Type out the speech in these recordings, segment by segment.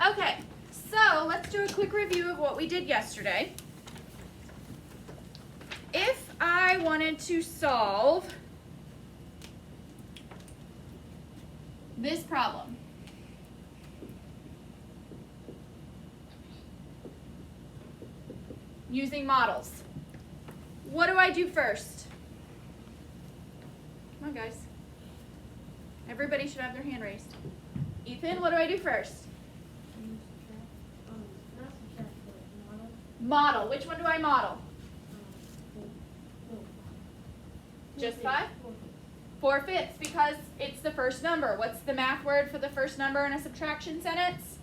Okay, so let's do a quick review of what we did yesterday. If I wanted to solve this problem, using models, what do I do first? Come on, guys. Everybody should have their hand raised. Ethan, what do I do first? Model. Which one do I model? Just 5? 4/5, because it's the first number. What's the math word for the first number in a subtraction sentence?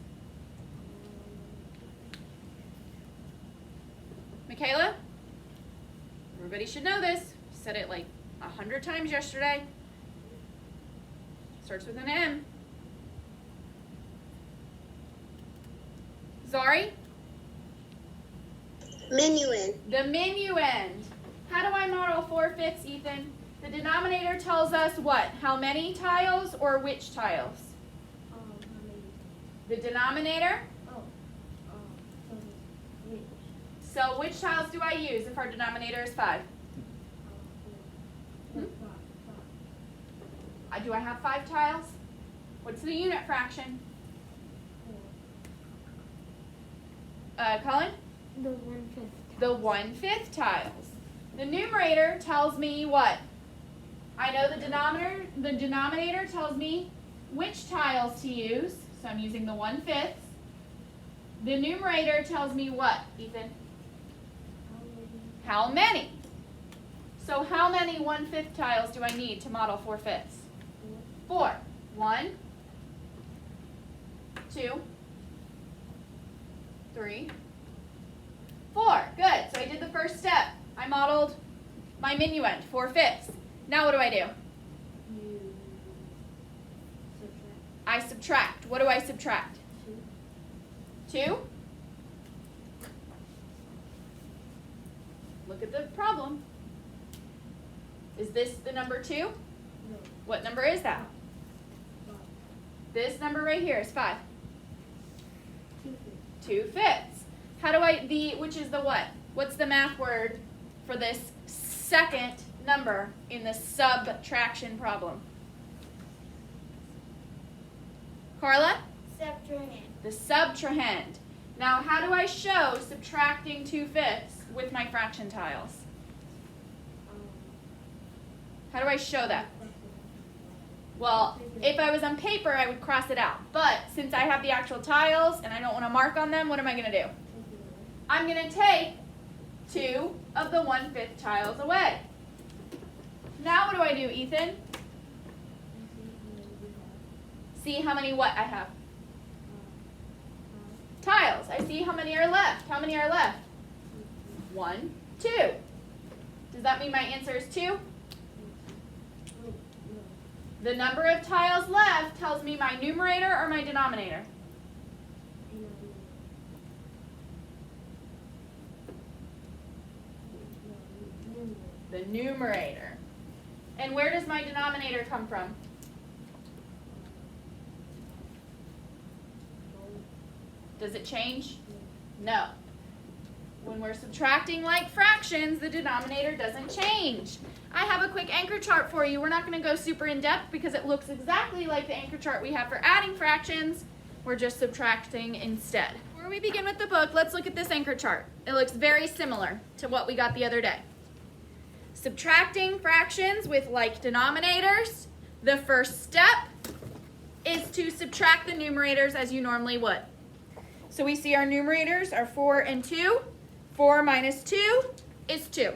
Michaela? Everybody should know this. Said it like 100 times yesterday. Starts with an M. Zari? Minuend. The minuend. How do I model 4/5, Ethan? The denominator tells us what? How many tiles or which tiles? The denominator? So which tiles do I use if our denominator is 5? Do I have 5 tiles? What's the unit fraction? Colin? The 1/5. The 1/5 tiles. The numerator tells me what? I know the denominator tells me which tiles to use, so I'm using the 1/5. The numerator tells me what, Ethan? How many? So how many 1/5 tiles do I need to model 4/5? 4. 1, 2, 3, 4. Good. So I did the first step. I modeled my minuend, 4/5. Now what do I do? I subtract. What do I subtract? 2. Look at the problem. Is this the number 2? What number is that? This number right here is 5. 2/5. How do which is the what? What's the math word for this second number in the subtraction problem? Carla? Subtrahend. The subtrahend. Now, how do I show subtracting 2/5 with my fraction tiles? How do I show that? Well, if I was on paper, I would cross it out. But since I have the actual tiles and I don't want to mark on them, what am I going to do? I'm going to take 2 of the 1/5 tiles away. Now what do I do, Ethan? See how many what I have? Tiles. I see how many are left. How many are left? 1, 2. Does that mean my answer is 2? The number of tiles left tells me my numerator or my denominator. The numerator. And where does my denominator come from? Does it change? No. When we're subtracting like fractions, the denominator doesn't change. I have a quick anchor chart for you. We're not going to go super in depth because it looks exactly like the anchor chart we have for adding fractions. We're just subtracting instead. Before we begin with the book, let's look at this anchor chart. It looks very similar to what we got the other day. Subtracting fractions with like denominators, the first step is to subtract the numerators as you normally would. So we see our numerators are 4 and 2. 4 minus 2 is 2.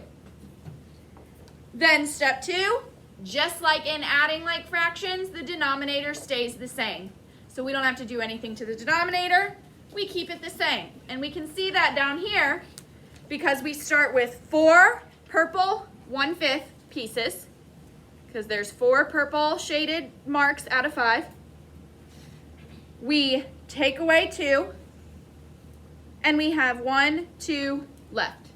Then step 2, just like in adding like fractions, the denominator stays the same. So we don't have to do anything to the denominator. We keep it the same. And we can see that down here because we start with 4 purple 1/5 pieces, because there's 4 purple shaded marks out of 5. We take away 2, and we have 1, 2 left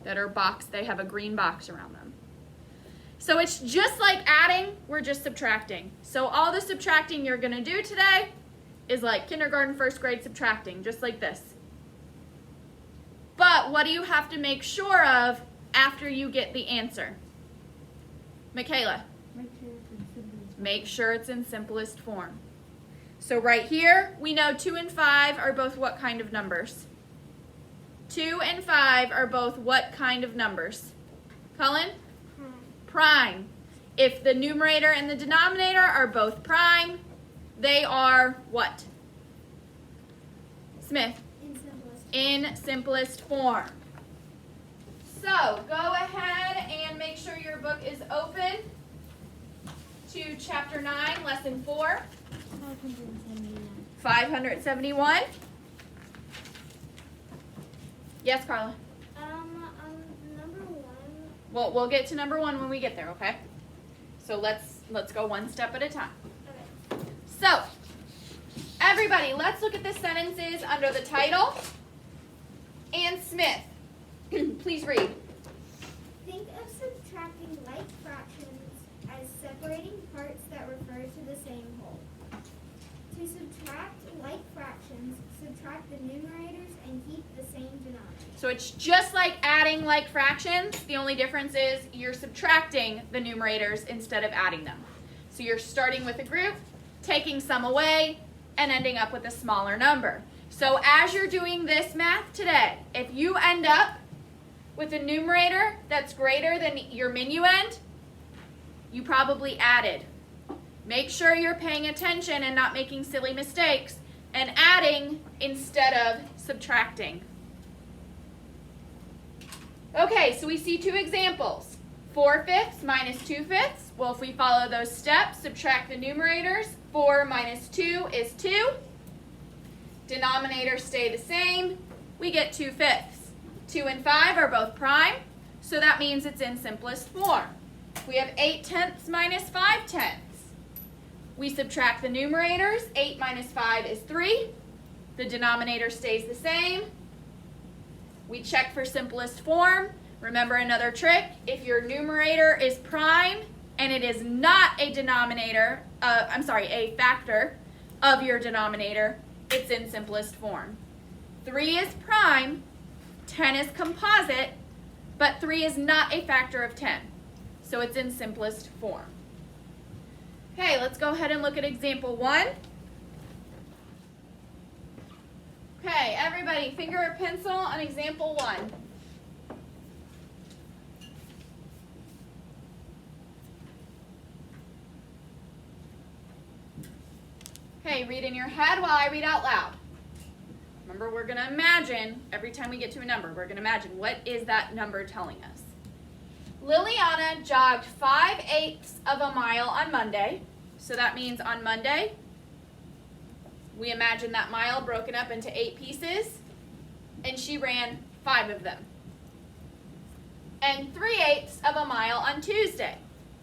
that are boxed. They have a green box around them. So it's just like adding, we're just subtracting. So all the subtracting you're going to do today is like kindergarten, first grade subtracting, just like this. But what do you have to make sure of after you get the answer? Michaela? Make sure it's in simplest form. So right here, we know 2 and 5 are both what kind of numbers? 2 and 5 are both what kind of numbers? Cullen? Prime. If the numerator and the denominator are both prime, they are what? Smith? In simplest form. So go ahead and make sure your book is open to chapter 9, lesson 4. 571. Yes, Carla? Number 1. Well, we'll get to number 1 when we get there, okay? So let's go one step at a time. Okay. So, everybody, let's look at the sentences under the title. And Smith, please read. Think of subtracting like fractions as separating parts that refer to the same whole. To subtract like fractions, subtract the numerators and keep the same denominator. So it's just like adding like fractions. The only difference is you're subtracting the numerators instead of adding them. So you're starting with a group, taking some away, and ending up with a smaller number. So as you're doing this math today, if you end up with a numerator that's greater than your minuend, you probably added. Make sure you're paying attention and not making silly mistakes and adding instead of subtracting. Okay, so we see 2 examples. 4/5 minus 2/5. Well, if we follow those steps, subtract the numerators. 4 minus 2 is 2. Denominators stay the same. We get 2/5. 2 and 5 are both prime, so that means it's in simplest form. We have 8/10 minus 5/10. We subtract the numerators. 8 minus 5 is 3. The denominator stays the same. We check for simplest form. Remember another trick, if your numerator is prime and it is not a a factor of your denominator, it's in simplest form. 3 is prime, 10 is composite, but 3 is not a factor of 10, so it's in simplest form. Okay, let's go ahead and look at example 1. Okay, everybody, finger or pencil on example 1. Okay, read in your head while I read out loud. Remember, we're going to imagine, every time we get to a number, we're going to imagine what is that number telling us. Liliana jogged 5/8 of a mile on Monday. So that means on Monday, we imagine that mile broken up into 8 pieces, and she ran 5 of them. And 3/8 of a mile on Tuesday.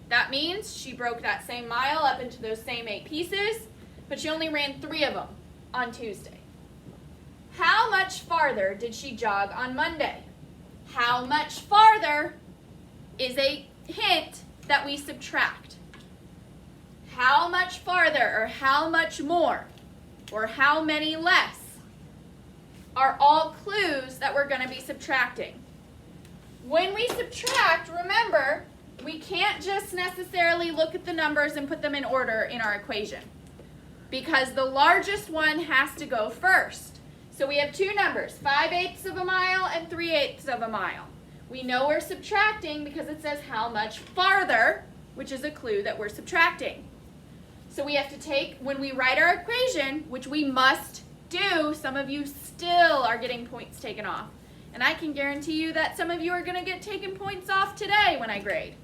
That means she broke that same mile up into those same 8 pieces, but she only ran 3 of them on Tuesday. How much farther did she jog on Monday? How much farther is a hint that we subtract. How much farther or how much more or how many less are all clues that we're going to be subtracting. When we subtract, remember, we can't just necessarily look at the numbers and put them in order in our equation, because the largest one has to go first. So we have 2 numbers, 5/8 of a mile and 3/8 of a mile. We know we're subtracting because it says how much farther, which is a clue that we're subtracting. So we have to take, when we write our equation, which we must do, some of you still are getting points taken off. And I can guarantee you that some of you are going to get taken points off today when I grade.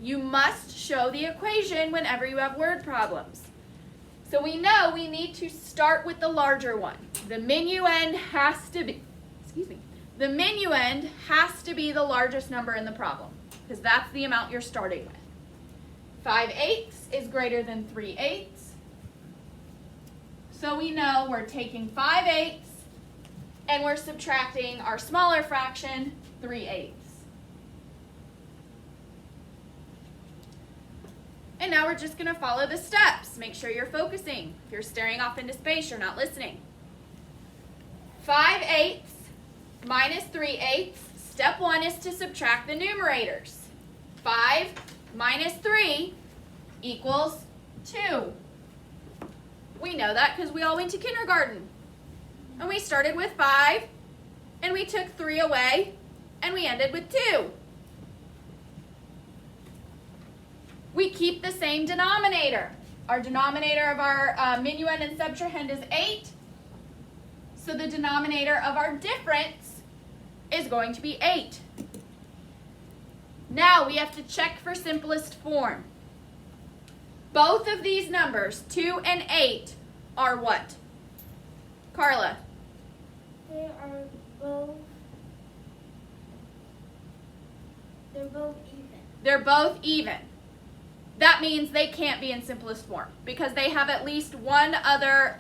You must show the equation whenever you have word problems. So we know we need to start with the larger one. The minuend has to be, the minuend has to be the largest number in the problem, because that's the amount you're starting with. 5/8 is greater than 3/8. So we know we're taking 5/8 and we're subtracting our smaller fraction, 3/8. And now we're just going to follow the steps. Make sure you're focusing. If you're staring off into space, you're not listening. 5/8 minus 3/8. Step 1 is to subtract the numerators. 5 minus 3 equals 2. We know that because we all went to kindergarten. And we started with 5, and we took 3 away, and we ended with 2. We keep the same denominator. Our denominator of our minuend and subtrahend is 8. So the denominator of our difference is going to be 8. Now we have to check for simplest form. Both of these numbers, 2 and 8, are what? Carla? They are both. They're both even. They're both even. That means they can't be in simplest form because they have at least one other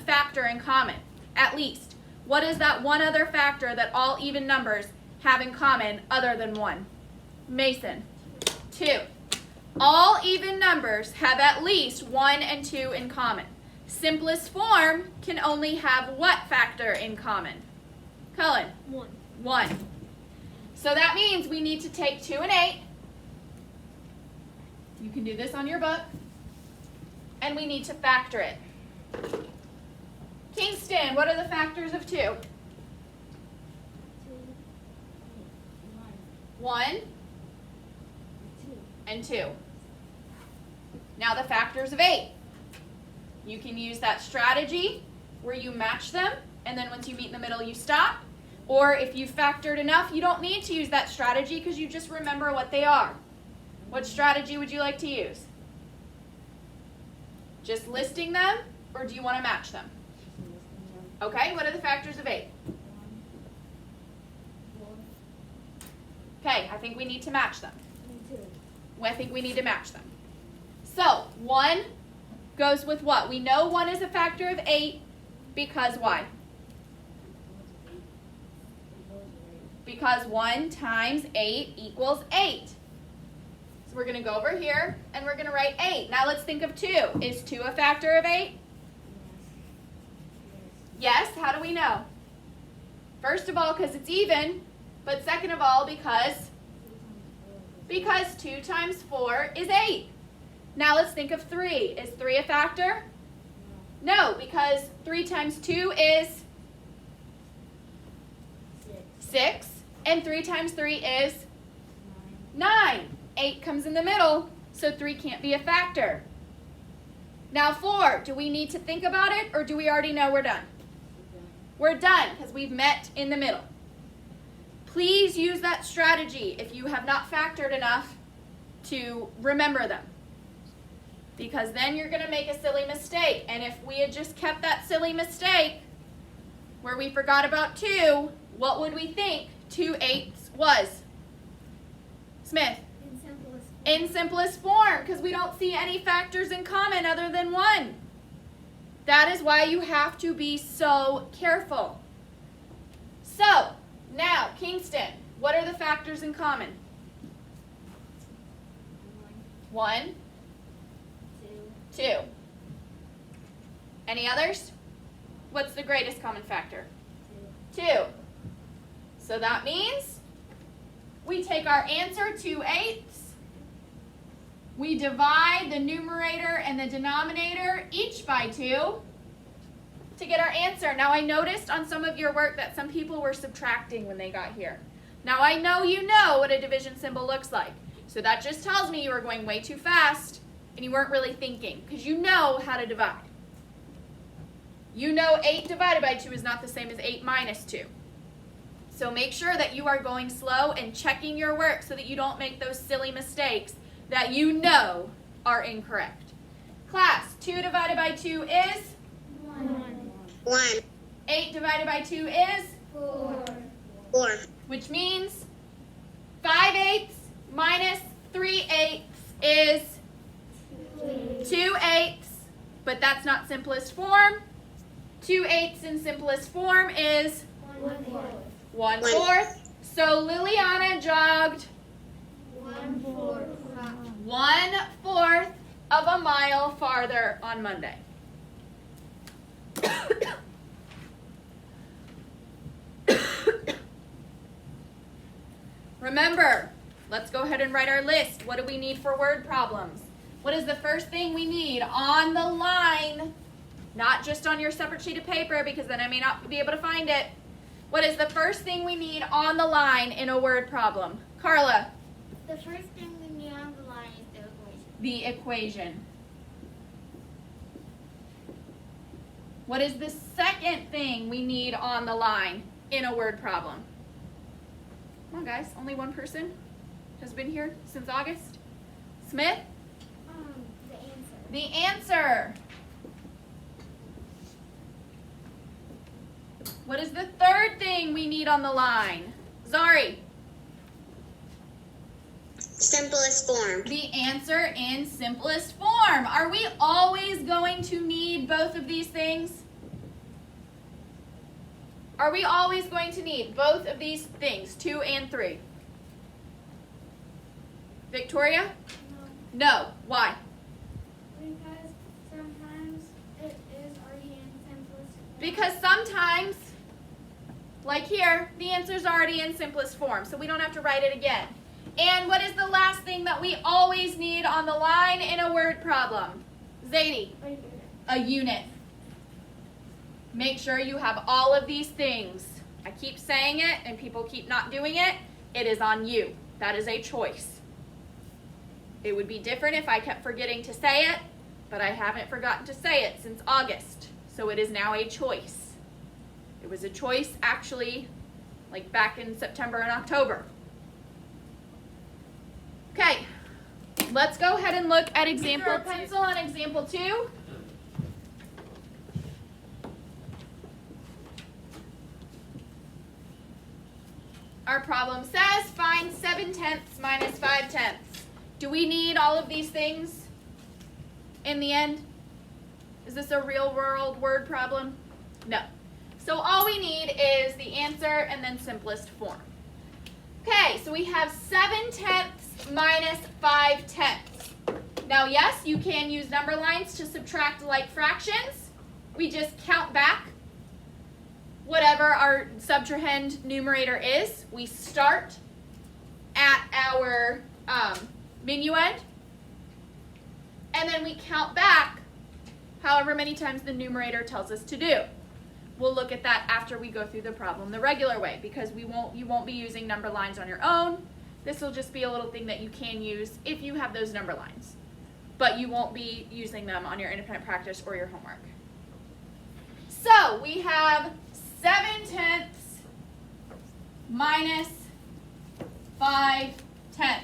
factor in common. At least. What is that one other factor that all even numbers have in common other than 1? Mason. 2. All even numbers have at least 1 and 2 in common. Simplest form can only have what factor in common? Cullen? 1. 1. So that means we need to take 2 and 8. You can do this on your book. And we need to factor it. Kingston, what are the factors of 2? 2, 1 2. and 2. Now the factors of 8. You can use that strategy where you match them, and then once you meet in the middle, you stop. Or if you factored enough, you don't need to use that strategy because you just remember what they are. What strategy would you like to use? Just listing them, or do you want to match them? Okay, what are the factors of 8? Okay, I think we need to match them. I think we need to match them. So, 1 goes with what? We know 1 is a factor of 8 because why? Because 1 times 8 equals 8. So we're going to go over here and we're going to write 8. Now let's think of 2. Is 2 a factor of 8? Yes. How do we know? First of all, because it's even. But second of all, because 2 times 4 is 8. Now let's think of 3. Is 3 a factor? No, because 3 times 2 is 6. And 3 times 3 is 9. 8 comes in the middle, so 3 can't be a factor. Now 4, do we need to think about it, or do we already know we're done? We're done, because we've met in the middle. Please use that strategy if you have not factored enough to remember them. Because then you're going to make a silly mistake. And if we had just kept that silly mistake where we forgot about 2, what would we think 2/8 was? Smith? In simplest form, because we don't see any factors in common other than 1. That is why you have to be so careful. So, now, Kingston, what are the factors in common? 1, 2. Any others? What's the greatest common factor? 2. So that means we take our answer, 2/8. We divide the numerator and the denominator each by 2 to get our answer. Now I noticed on some of your work that some people were subtracting when they got here. Now I know you know what a division symbol looks like. So that just tells me you were going way too fast and you weren't really thinking because you know how to divide. You know 8 divided by 2 is not the same as 8 minus 2. So make sure that you are going slow and checking your work so that you don't make those silly mistakes that you know are incorrect. Class, 2 divided by 2 is? 1. 8 divided by 2 is? 4. Which means 5/8 minus 3/8 is 2/8, but that's not simplest form. 2/8 in simplest form is 1/4. 1/4. So Liliana jogged 1/4. 1/4 of a mile farther on Monday. Remember, let's go ahead and write our list. What do we need for word problems? What is the first thing we need on the line? Not just on your separate sheet of paper, because then I may not be able to find it. What is the first thing we need on the line in a word problem? Carla. The first thing we need on the line is the equation. The equation. What is the second thing we need on the line in a word problem? Come on, guys. Only one person has been here since August. Smith? The answer. The answer. What is the third thing we need on the line? Zari? Simplest form. The answer in simplest form. Are we always going to need both of these things? Are we always going to need both of these things, 2 and 3? Victoria? No. No. Why? Because sometimes it is already in simplest form. Because sometimes, like here, the answer's already in simplest form, so we don't have to write it again. And what is the last thing that we always need on the line in a word problem? Zadie? A unit. Make sure you have all of these things. I keep saying it and people keep not doing it. It is on you. That is a choice. It would be different if I kept forgetting to say it, but I haven't forgotten to say it since August. So it is now a choice. It was a choice actually like back in September and October. Okay, let's go ahead and look at example pencil on example 2. Our problem says find 7/10 minus 5/10. Do we need all of these things in the end? Is this a real world word problem? No. So all we need is the answer and then simplest form. Okay, so we have 7/10 minus 5/10. Now yes, you can use number lines to subtract like fractions. We just count back whatever our subtrahend numerator is. We start at our minuend, and then we count back however many times the numerator tells us to do. We'll look at that after we go through the problem the regular way, because you won't be using number lines on your own. This will just be a little thing that you can use if you have those number lines, but you won't be using them on your independent practice or your homework. So we have 7/10 minus 5/10.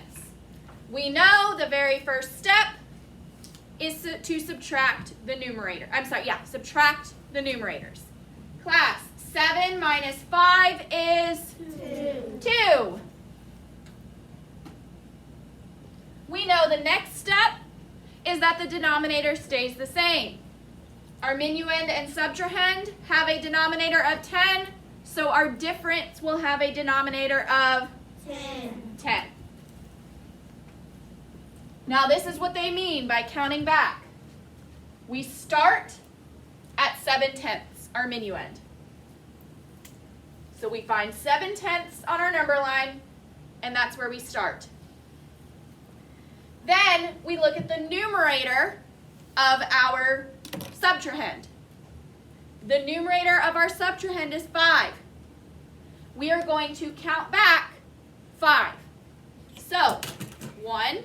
We know the very first step is to subtract the numerator. Subtract the numerators. Class, 7 minus 5 is 2. We know the next step is that the denominator stays the same. Our minuend and subtrahend have a denominator of 10, so our difference will have a denominator of 10. Now this is what they mean by counting back. We start at 7/10, our minuend. So we find 7/10 on our number line, and that's where we start. Then we look at the numerator of our subtrahend. The numerator of our subtrahend is 5. We are going to count back 5. So 1,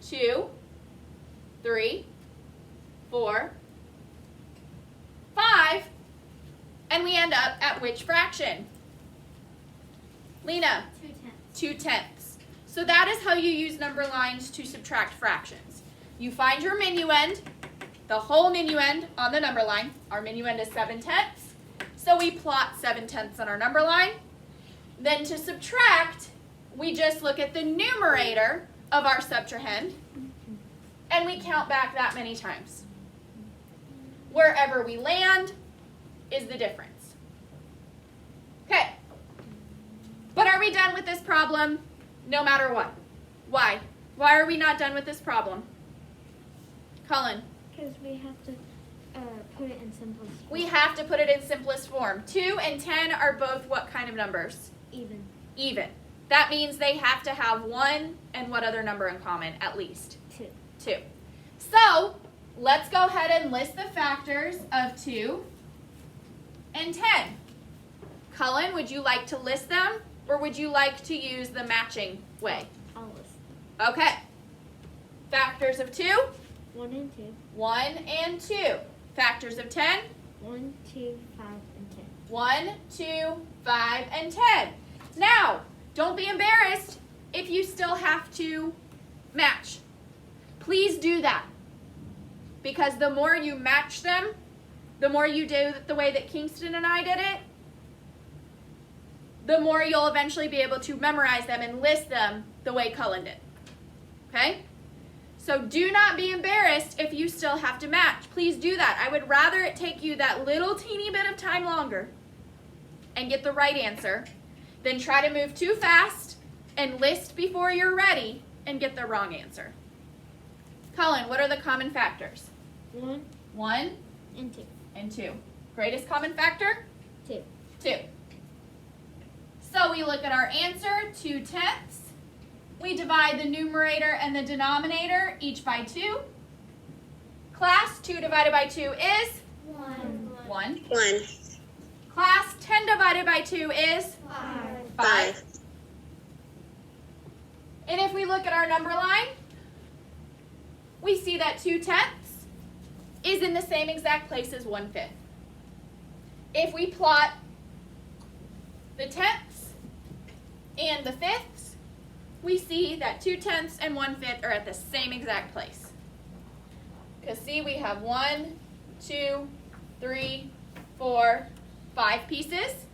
2, 3, 4, 5, and we end up at which fraction? Lena? 2/10. So that is how you use number lines to subtract fractions. You find your minuend, the whole minuend on the number line. Our minuend is 7/10, so we plot 7/10 on our number line. Then to subtract, we just look at the numerator of our subtrahend, and we count back that many times. Wherever we land is the difference. Okay, but are we done with this problem no matter what? Why? Why are we not done with this problem? Cullen. Because we have to put it in simplest form. We have to put it in simplest form. 2 and 10 are both what kind of numbers? Even. Even. That means they have to have 1 and what other number in common, at least? 2. 2. So, let's go ahead and list the factors of 2 and 10. Cullen, would you like to list them, or would you like to use the matching way? I'll list. Okay. Factors of 2, 1 and 2. 1 and 2. Factors of 10, 1, 2, 5, and 10. 1, 2, 5, and 10. Now, don't be embarrassed if you still have to match. Please do that. Because the more you match them, the more you do it the way that Kingston and I did it, the more you'll eventually be able to memorize them and list them the way Cullen did. Okay? So do not be embarrassed if you still have to match. Please do that. I would rather it take you that little teeny bit of time longer and get the right answer than try to move too fast and list before you're ready and get the wrong answer. Cullen, what are the common factors? 1 1 and 2. and 2. Greatest common factor? 2. 2. So we look at our answer, 2/10. We divide the numerator and the denominator each by 2. Class, 2 divided by 2 is 1. 1. 1, Class, 10 divided by 2 is 5. 5, And if we look at our number line, we see that 2/10 is in the same exact place as 1/5. If we plot the tenths and the fifths, we see that 2/10 and 1/5 are at the same exact place. Because see, we have 1, 2, 3, 4, 5 pieces,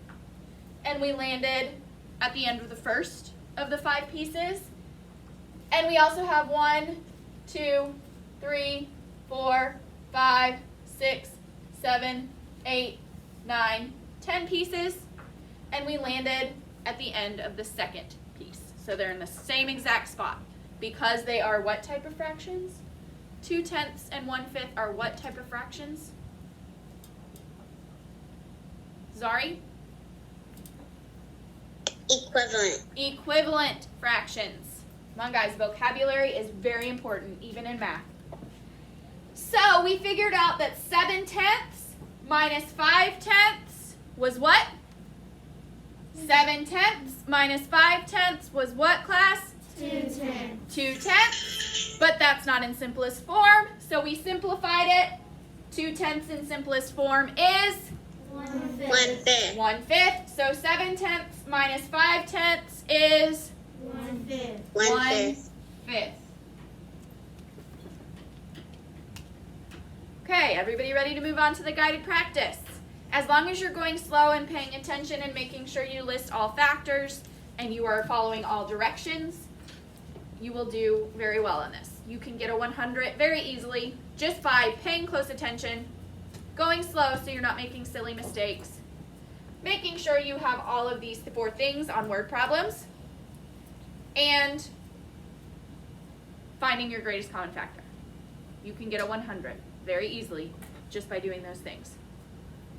and we landed at the end of the first of the 5 pieces. And we also have 1, 2, 3, 4, 5, 6, 7, 8, 9, 10 pieces, and we landed at the end of the second piece. So they're in the same exact spot because they are what type of fractions? 2/10 and 1/5 are what type of fractions? Zari? equivalent, Equivalent fractions. Come on, guys, vocabulary is very important, even in math. So we figured out that 7/10 minus 5/10 was what? 7/10 minus 5/10 was what, class? 2/10. 2/10. But that's not in simplest form, so we simplified it. 2/10 in simplest form is 1/5. 1/5, 1/5. So 7/10 minus 5/10 is 1/5. 1/5, 1/5. Okay, everybody ready to move on to the guided practice? As long as you're going slow and paying attention and making sure you list all factors and you are following all directions, you will do very well on this. You can get a 100 very easily just by paying close attention, going slow so you're not making silly mistakes, making sure you have all of these 4 things on word problems, and finding your greatest common factor. You can get a 100 very easily just by doing those things,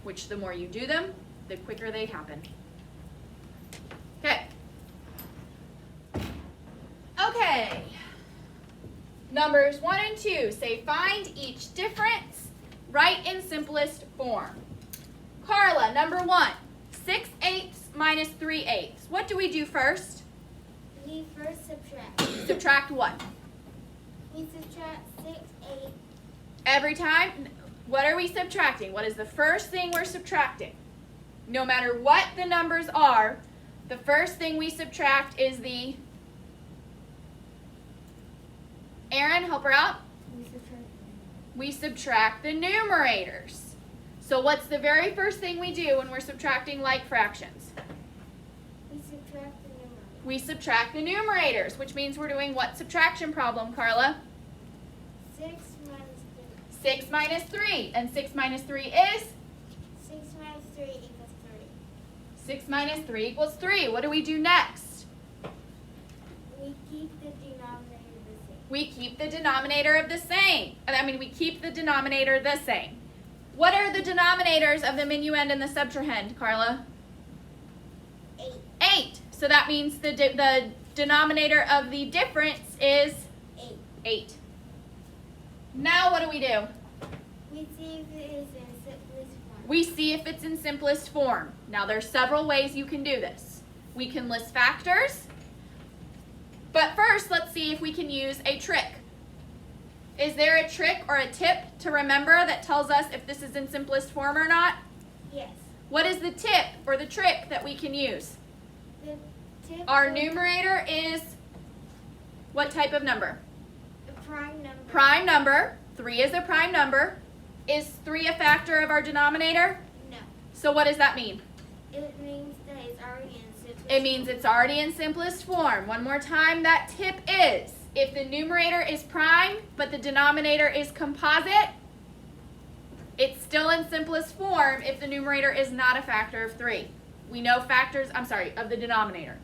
which the more you do them, the quicker they happen. Okay. Okay. Numbers 1 and 2 say find each difference, write in simplest form. Carla, number 1, 6/8 minus 3/8. What do we do first? We first subtract. Subtract what? We subtract 6/8. Every time, what are we subtracting? What is the first thing we're subtracting? No matter what the numbers are, the first thing we subtract is the... Aaron, help her out. We subtract the numerators. So what's the very first thing we do when we're subtracting like fractions? We subtract the numerator. We subtract the numerators, which means we're doing what subtraction problem, Carla? 6 minus 6 minus 3. And 6 minus 3 is? 3. 6 minus 3 equals 3. 6 minus 3 equals 3. What do we do next? We keep the denominator the We keep the denominator of the same. We keep the denominator the same. What are the denominators of the minuend and the subtrahend, Carla? 8. 8. So that means the denominator of the difference is 8. 8. Now what do? We see if it is in simplest form. We see if it's in simplest form. Now there's several ways you can do this. We can list factors. But first, let's see if we can use a trick. Is there a trick or a tip to remember that tells us if this is in simplest form or not? Yes. What is the tip or the trick that we can use? The tip Our of numerator is what type of number? a prime number. Prime number. 3 is a prime number. Is 3 a factor of our denominator? No. So what does that mean? It means that it's already in simplest It means it's already in simplest form. One more time, that tip is, if the numerator is prime, but the denominator is composite, it's still in simplest form if the numerator is not a factor of 3. We know factors, of the denominator.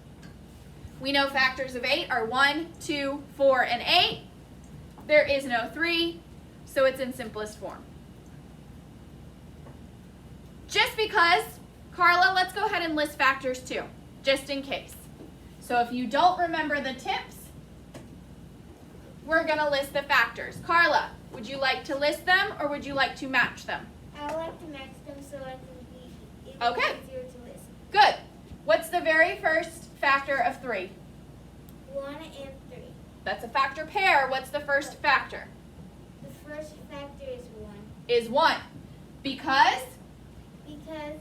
We know factors of 8 are 1, 2, 4, and 8. There is no 3, so it's in simplest form. Just because, Carla, let's go ahead and list factors too, just in case. So if you don't remember the tips, we're going to list the factors. Carla, would you like to list them or would you like to match them? I like to match them so I can be Okay. easier to list. Good. What's the very first factor of 3? 1 and 3. That's a factor pair. What's the first factor? The first factor is 1. Is 1. Because? Because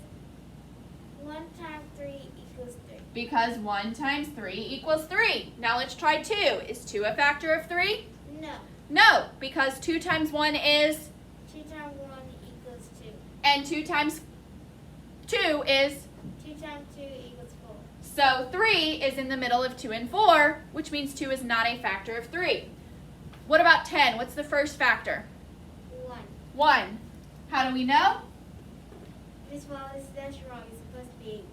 1 times 3 equals 3. Because 1 times 3 equals 3. Now let's try 2. Is 2 a factor of 3? No. No, because 2 times 1 is, 2 times 1 equals 2. and 2 times 2 is, 2 times 2 equals 4. so 3 is in the middle of 2 and 4, which means 2 is not a factor of 3. What about 10? What's the first factor? 1. 1. How do we know? This one is that's wrong. It's supposed to be 8.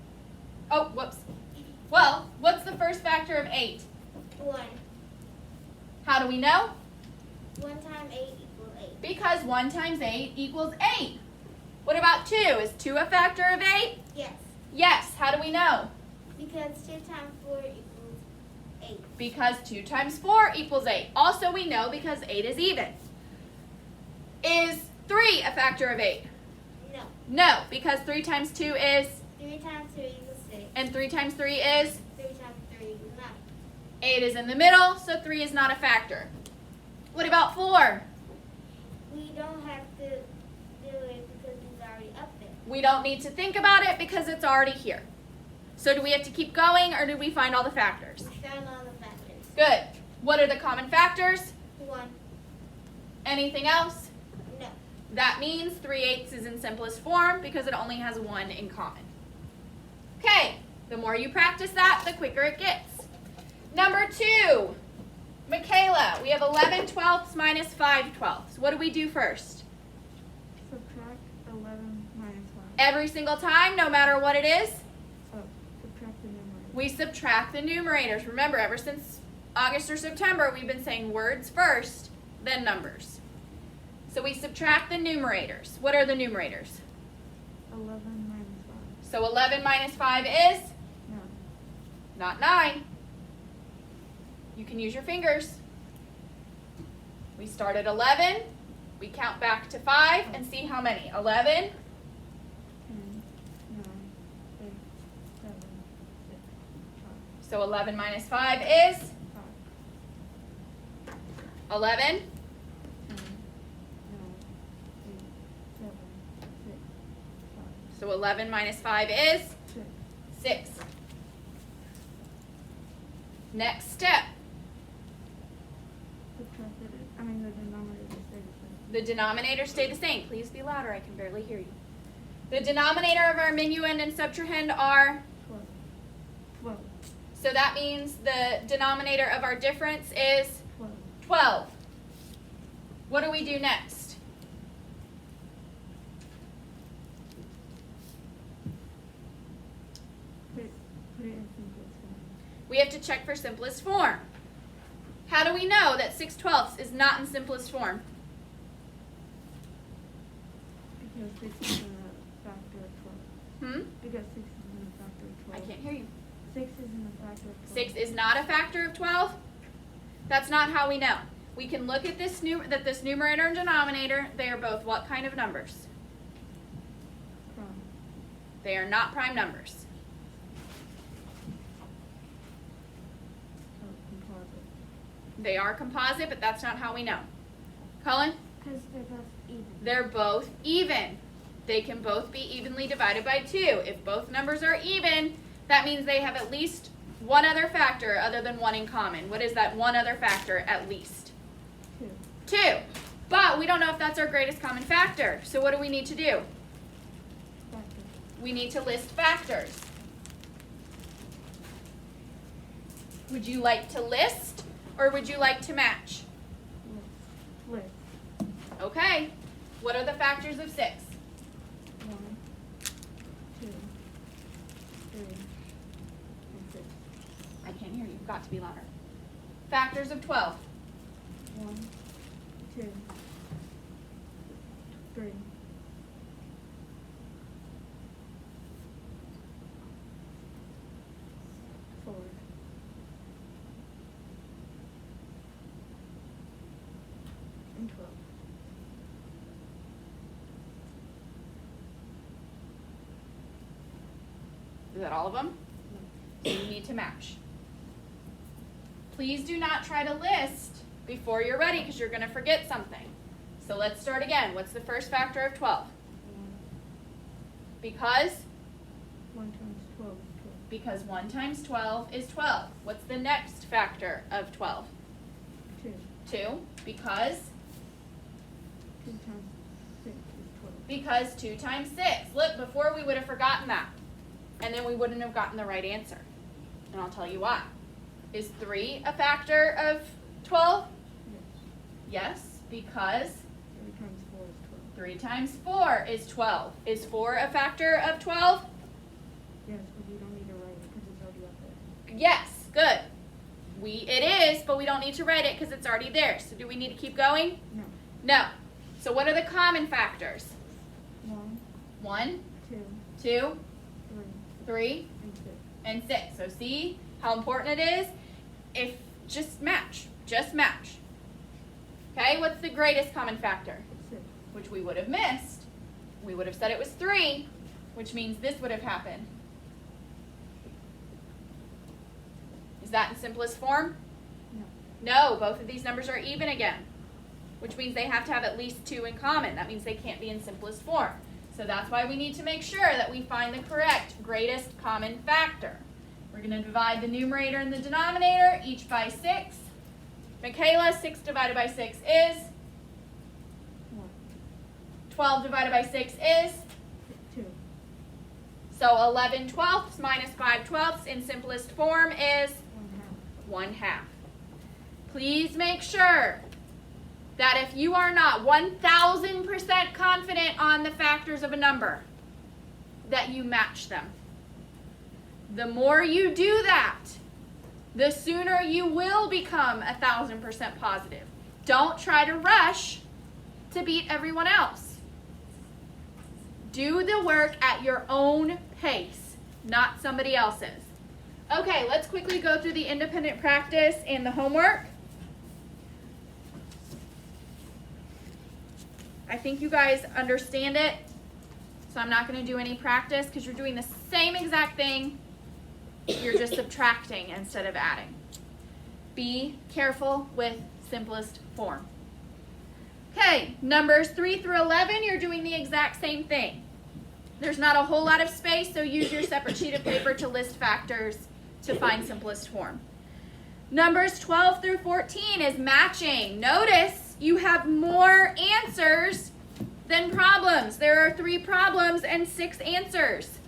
Oh, whoops. Well, what's the first factor of 8? 1. How do we know? 1 times 8 equals 8. Because 1 times 8 equals 8. What about 2? Is 2 a factor of 8? Yes. Yes. How do we know? Because 2 times 4 equals 8. Because 2 times 4 equals 8. Also, we know because 8 is even. Is 3 a factor of 8? No. No, because 3 times 2 is, 3 times 2 equals 6. and 3 times 3 is, 3 times 3 equals 9. 8 is in the middle, so 3 is not a factor. What about 4? We don't have to do it because it's already up there. We don't need to think about it because it's already here. So do we have to keep going or do we find all the factors? We found all the factors. Good. What are the common factors? 1. Anything else? No. That means 3/8 is in simplest form because it only has 1 in common. Okay, the more you practice that, the quicker it gets. Number 2, Michaela, we have 11/12 minus 5/12. What do we do first? Subtract 11 minus 1. Every single time, no matter what it is, Subtract the numerator. we subtract the numerators. Remember, ever since August or September, we've been saying words first, then numbers. So we subtract the numerators. What are the numerators? 11 minus 5. So 11 minus 5 is? No. Not 9. You can use your fingers. We start at 11. We count back to 5 and see how many. 11, 10, 9, 8, 7, 6, 5. so 11 minus 5 is 5, 11, 10, 9, 8, 7, 6, 5, so 11 minus 5 is 6. 6. Next step. Subtracted it. I mean, the denominator stays the same. The denominator stay the same. Please be louder. I can barely hear you. The denominator of our minuend and subtrahend are, 12. 12. so that means the denominator of our difference is 12. 12. What do we do next? Put it in simplest form. We have to check for simplest form. How do we know that 6/12 is not in simplest form? Because 6 is a factor of 12. Because 6 is in a factor of 12. I can't hear you. 6 is in a factor of 12. 6 is not a factor of 12? That's not how we know. We can look at this numerator and denominator, they are both what kind of numbers? Prime. They are not prime numbers. So composite. They are composite, but that's not how we know. Cullen? Because they're both even. They're both even. They can both be evenly divided by 2. If both numbers are even, that means they have at least one other factor other than 1 in common. What is that one other factor at least? 2. 2. But we don't know if that's our greatest common factor. So what do we need to do? Factor. We need to list factors. Would you like to list or would you like to match? List. Okay. What are the factors of 6? 1, 2, 3, and 6. I can't hear you. You've got to be louder. Factors of 12. 1, 2, 3, 4, and 12. Is that all of them? So you need to match. Please do not try to list before you're ready because you're going to forget something. So let's start again. What's the first factor of 12? 1. Because? 1 times 12 is 12. Because 1 times 12 is 12. What's the next factor of 12? 2. 2. Because? 2 times 6 is 12. Because 2 times 6. Look, before we would have forgotten that. And then we wouldn't have gotten the right answer. And I'll tell you why. Is 3 a factor of 12? Yes. Yes, because 3 times 4 is 12. 3 times 4 is 12. Is 4 a factor of 12? Yes, but you don't need to write it because it's already up there. Yes, good. It is, but we don't need to write it because it's already there. So do we need to keep going? No. No. So what are the common factors? 1, 1, 2, 2, 3, 3, and 6. and 6. So see how important it is? If just match. Just match. Okay, what's the greatest common factor? 6. Which we would have missed. We would have said it was 3, which means this would have happened. Is that in simplest form? No. No, both of these numbers are even again, which means they have to have at least 2 in common. That means they can't be in simplest form. So that's why we need to make sure that we find the correct greatest common factor. We're going to divide the numerator and the denominator, each by 6. Michaela, 6 divided by 6 is? 1, 12 divided by 6 is? 2, So 11 twelfths minus 5 twelfths in simplest form is 1/2. 1/2. Please make sure that if you are not 1000% confident on the factors of a number, that you match them. The more you do that, the sooner you will become 1000% positive. Don't try to rush to beat everyone else. Do the work at your own pace, not somebody else's. Okay, let's quickly go through the independent practice and the homework. I think you guys understand it, so I'm not going to do any practice because you're doing the same exact thing. You're just subtracting instead of adding. Be careful with simplest form. Okay, numbers 3 through 11, you're doing the exact same thing. There's not a whole lot of space, so use your separate sheet of paper to list factors to find simplest form. Numbers 12 through 14 is matching. Notice you have more answers than problems. There are 3 problems and 6 answers.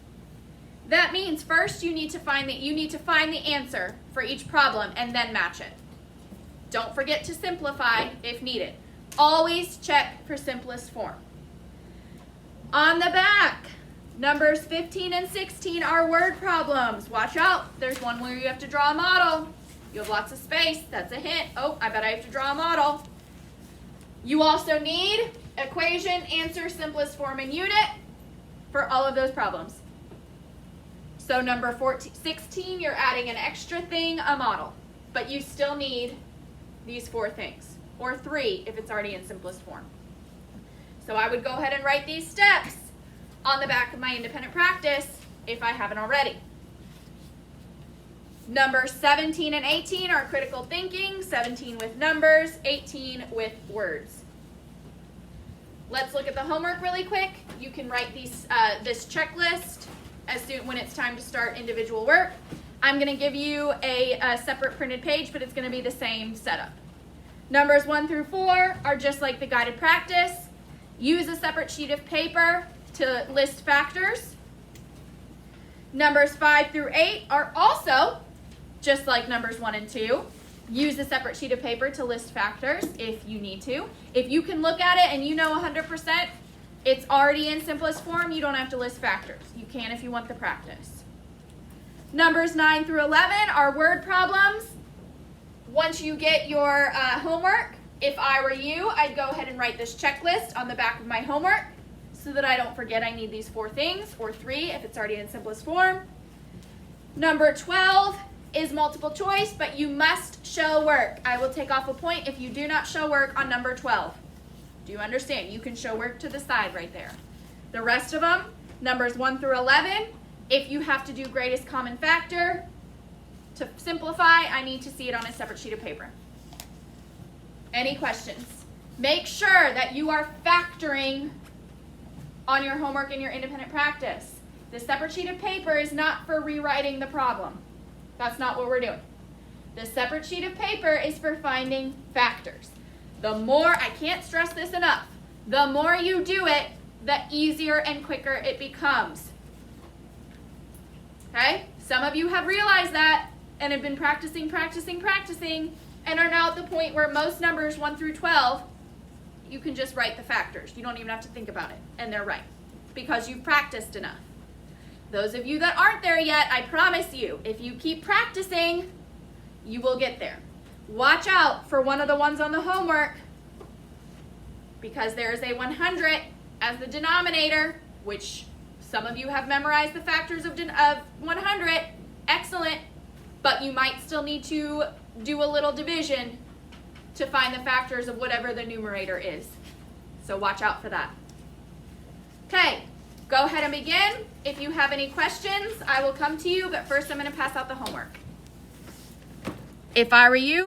That means first you need to find the answer for each problem and then match it. Don't forget to simplify if needed. Always check for simplest form. On the back, numbers 15 and 16 are word problems. Watch out. There's one where you have to draw a model. You have lots of space. That's a hint. Oh, I bet I have to draw a model. You also need equation, answer, simplest form, and unit for all of those problems. So number 16, you're adding an extra thing, a model. But you still need these 4 things. Or 3 if it's already in simplest form. So I would go ahead and write these steps on the back of my independent practice if I haven't already. Numbers 17 and 18 are critical thinking, 17 with numbers, 18 with words. Let's look at the homework really quick. You can write these, this checklist as soon when it's time to start individual work. I'm going to give you a separate printed page, but it's going to be the same setup. Numbers 1 through 4 are just like the guided practice. Use a separate sheet of paper to list factors. Numbers 5 through 8 are also just like numbers 1 and 2. Use a separate sheet of paper to list factors if you need to. If you can look at it and you know 100% it's already in simplest form, you don't have to list factors. You can if you want the practice. Numbers 9 through 11 are word problems. Once you get your homework, if I were you, I'd go ahead and write this checklist on the back of my homework so that I don't forget I need these 4 things, or 3 if it's already in simplest form. Number 12 is multiple choice, but you must show work. I will take off a point if you do not show work on number 12. Do you understand? You can show work to the side right there. The rest of them, numbers 1 through 11, if you have to do greatest common factor, to simplify, I need to see it on a separate sheet of paper. Any questions? Make sure that you are factoring on your homework and your independent practice. The separate sheet of paper is not for rewriting the problem. That's not what we're doing. The separate sheet of paper is for finding factors. The more, I can't stress this enough, the more you do it, the easier and quicker it becomes. Okay? Some of you have realized that and have been practicing, and are now at the point where most numbers 1 through 12, you can just write the factors. You don't even have to think about it, and they're right, because you've practiced enough. Those of you that aren't there yet, I promise you, if you keep practicing, you will get there. Watch out for one of the ones on the homework, because there is a 100 as the denominator, which some of you have memorized the factors of 100. Excellent. But you might still need to do a little division to find the factors of whatever the numerator is. So watch out for that. Okay, go ahead and begin. If you have any questions, I will come to you, but first I'm going to pass out the homework. If I were you,